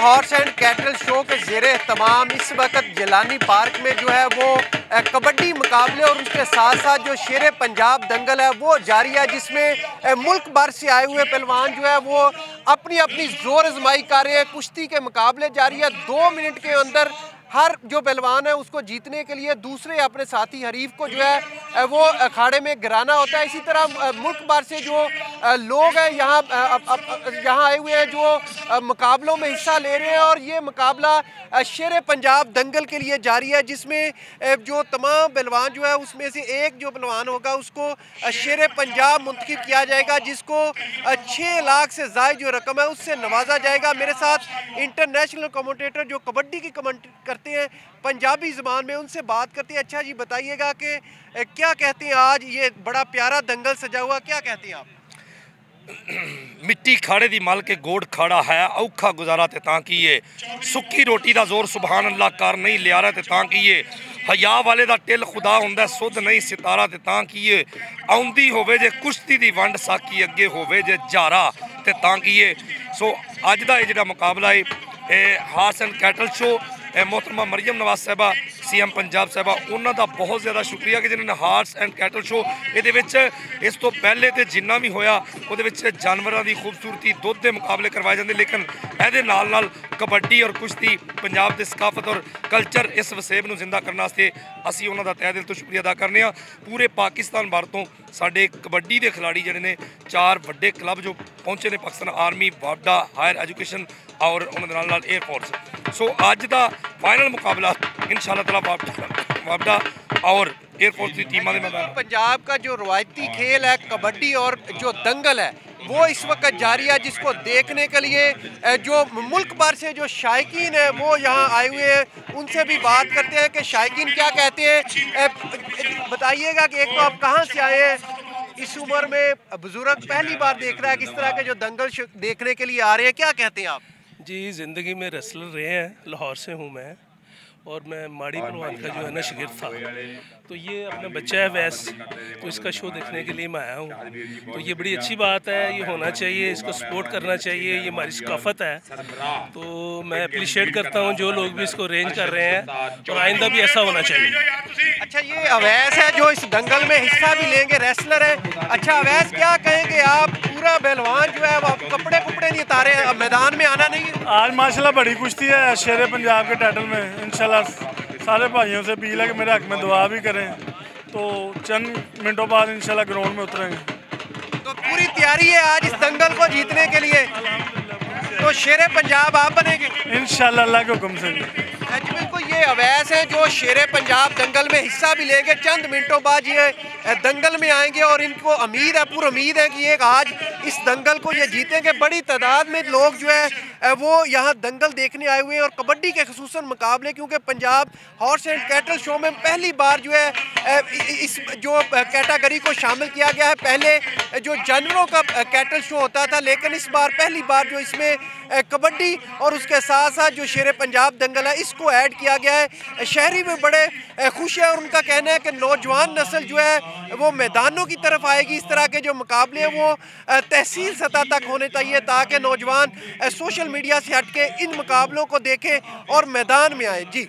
Horse and cattle show के ज़ेरे तमाम इस वक्त जिलानी पार्क में जो है वो कबड्डी मुकाबले और उसके साथ साथ जो शेर पंजाब दंगल है वो जारी है, जिसमें मुल्क भर से आए हुए पहलवान जो है वो अपनी अपनी जोर आजमाई कर रहे हैं। कुश्ती के मुकाबले जारी है। 2 मिनट के अंदर हर जो पहलवान है उसको जीतने के लिए दूसरे अपने साथी हरीफ को जो है वो अखाड़े में गिराना होता है। इसी तरह मुल्क भर से जो लोग हैं यहाँ आए हुए हैं जो मुकाबलों में हिस्सा ले रहे हैं, और ये मुकाबला शेर पंजाब दंगल के लिए जारी है, जिसमें जो तमाम पहलवान जो है उसमें से एक जो पहलवान होगा उसको शेर पंजाब मुंतखब किया जाएगा, जिसको 6 लाख से ज़ायद जो रकम है उससे नवाजा जाएगा। मेरे साथ इंटरनेशनल कमेंटेटर जो कबड्डी की कमेंट करते हैं पंजाबी ज़बान में, उनसे बात करते हैं। अच्छा जी, बताइएगा कि क्या कहते हैं आज ये बड़ा प्यारा दंगल सजा हुआ, क्या कहते हैं आप? मिट्टी खाड़े दी मल के गोड़ खाड़ा है, औखा गुजारा ते तां की ये सुक्की रोटी दा जोर सुबहान अल्लाह कर नहीं लिया रहा ते तां की ये हया वाले दा टिल खुदा हुंदा सुध नहीं सितारा ते तां की ये आउंदी होवे जे कुश्ती दी वंड साकी अगे होवे जे जारा ते तां की ये। सो अज दा जिहड़ा मुकाबला है हॉर्स एंड कैटल शो, मोहतरमा मरियम नवाज साहबा CM पंजाब साहबा उन्होंने का बहुत ज़्यादा शुक्रिया कि जिन्होंने हॉर्स एंड कैटल शो ये इस तो पहले तो जिन्ना भी होया वो जानवरों की खूबसूरती दुध के मुकाबले करवाए जाते, लेकिन ये नाल कबड्डी और कुश्ती पंजाब के सकाफत और कल्चर इस वसेब को जिंदा करने वास्ते असी उन्हों का तह दिल तो शुक्रिया अदा करने। पूरे पाकिस्तान भर तो साढ़े कबड्डी के खिलाड़ी जोड़े ने 4 वड्डे क्लब जो पहुँचे ने, पाकिस्तान आर्मी, वापडा, हायर एजुकेशन और उन्होंने एयरफोर्स। सो अज का फाइनल मुकाबला इंशाअल्लाह ताला वापडा और एयरफोर्स की टीम के मैदान। पंजाब का जो रवायती खेल है कबड्डी और जो दंगल है वो इस वक्त जारी है, जिसको देखने के लिए जो मुल्क भर से जो शायकीन है वो यहाँ आए हुए हैं। उनसे भी बात करते हैं कि शायकीन क्या कहते हैं। बताइएगा कि एक तो आप कहाँ से आए हैं, इस उम्र में बुजुर्ग पहली बार देख रहा है, किस तरह के जो दंगल देखने के लिए आ रहे हैं, क्या कहते हैं आप? जी, ज़िंदगी में रेसलर रहे हैं, लाहौर से हूँ मैं, और मैं माड़ी पहलवान का जो है ना शिगिर्द था। तो ये अपना बच्चा है वैस, तो इसका शो देखने के लिए मैं आया हूँ। तो ये बड़ी अच्छी बात है, ये होना चाहिए, इसको सपोर्ट करना चाहिए, ये हमारी सकाफत है। तो मैं अप्रिशिएट करता हूँ जो लोग भी इसको अरेंज कर रहे हैं, और आइंदा भी ऐसा होना चाहिए। अच्छा, ये अवैस है जो इस दंगल में हिस्सा भी लेंगे, रेसलर है। अच्छा अवैस, क्या कहेंगे आप? पूरा पहलवान जो है वो कपड़े कुपड़े नहीं उतारे, अब मैदान में आना नहीं है। आज माशाल्लाह बड़ी कुश्ती है शेर पंजाब के टाइटल में। इंशाल्लाह सारे भाइयों से अपील है कि मेरे हक में दुआ भी करें, तो चंद मिनटों बाद इंशाल्लाह ग्राउंड में उतरेंगे। तो पूरी तैयारी है आज इस दंगल को जीतने के लिए, तो शेर पंजाब आप बनेंगे इंशाल्लाह अल्लाह के हुक्म से। जी बिल्कुल, ये अवैस है जो शेर पंजाब दंगल में हिस्सा भी लेंगे। चंद मिनटों बाद ये दंगल में आएंगे और इनको उम्मीद है, पूरी उम्मीद है कि एक आज इस दंगल को ये जीतेंगे। बड़ी तादाद में लोग जो है वो यहाँ दंगल देखने आए हुए हैं, और कबड्डी के खसूसन मुकाबले, क्योंकि Punjab horse and cattle show में पहली बार जो है इस जो कैटेगरी को शामिल किया गया है। पहले जो जानवरों का कैटल शो होता था, लेकिन इस बार पहली बार जो इसमें कबड्डी और उसके साथ साथ जो शेर पंजाब दंगल है इसको ऐड किया गया है। शहरी में बड़े खुश है, और उनका कहना है कि नौजवान नस्ल जो है वो मैदानों की तरफ आएगी। इस तरह के जो मुकाबले हैं वो तहसील सतह तक होने चाहिए, ताकि नौजवान सोशल मीडिया से हट के इन मुकाबलों को देखें और मैदान में आए। जी।